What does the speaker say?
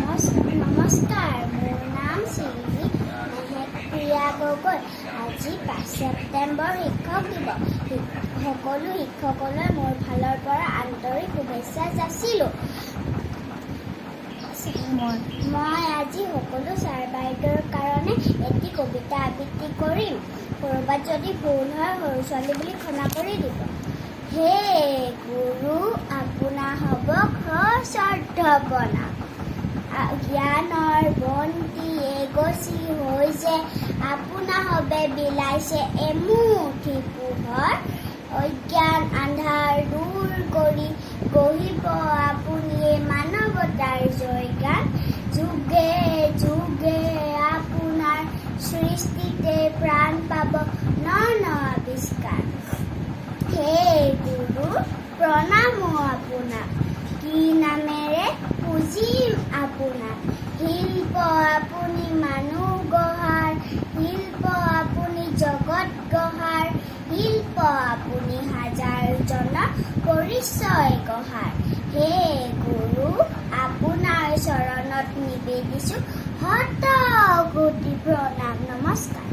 নমস্কাৰ, মোৰ নাম শ্ৰী প্ৰিয়া গগৈ। আজি 5 ছেপ্টেম্বৰ শিক্ষক দিৱস। সকলো শিক্ষকলৈ মোৰ ফালৰ পৰা আন্তৰিক শুভেচ্ছা যাচিলোঁ। মই আজি সকলো ছাৰ বাইদেউৰ কাৰণে এটি কবিতা আবৃত্তি কৰিম। ক'ৰবাত যদি ভুল হয় সৰু ছোৱালী বুলি ক্ষমা কৰি দিব। হে গুৰু, আপোনাৰ হ'ব শ্ৰদ্ধপনা, জ্ঞানৰ বন্তি এগছি হৈ যে আপোনাৰ হবে বিলাইছে এমুঠি পোহৰ। অজ্ঞান আন্ধাৰ দূৰ কৰি গঢ়িব আপুনিয়ে মানৱতাৰ জয়গান। যুগে যুগে আপোনাৰ সৃষ্টিতে প্ৰাণ পাব ন ন আৱিষ্কাৰ। হে গুৰু, প্ৰণামো আপোনাক, কি নামেৰে পুজিম আপোনাক। শিল্প আপুনি মানুহ গঢ়াৰ, শিল্প আপুনি জগত গঢ়াৰ, শিল্প আপুনি হাজাৰজনৰ পৰিচয় গঢ়াৰ। হে গুৰু, আপোনাৰ চৰণত নিবেদিছোঁ শত কোটি প্ৰণাম। নমস্কাৰ।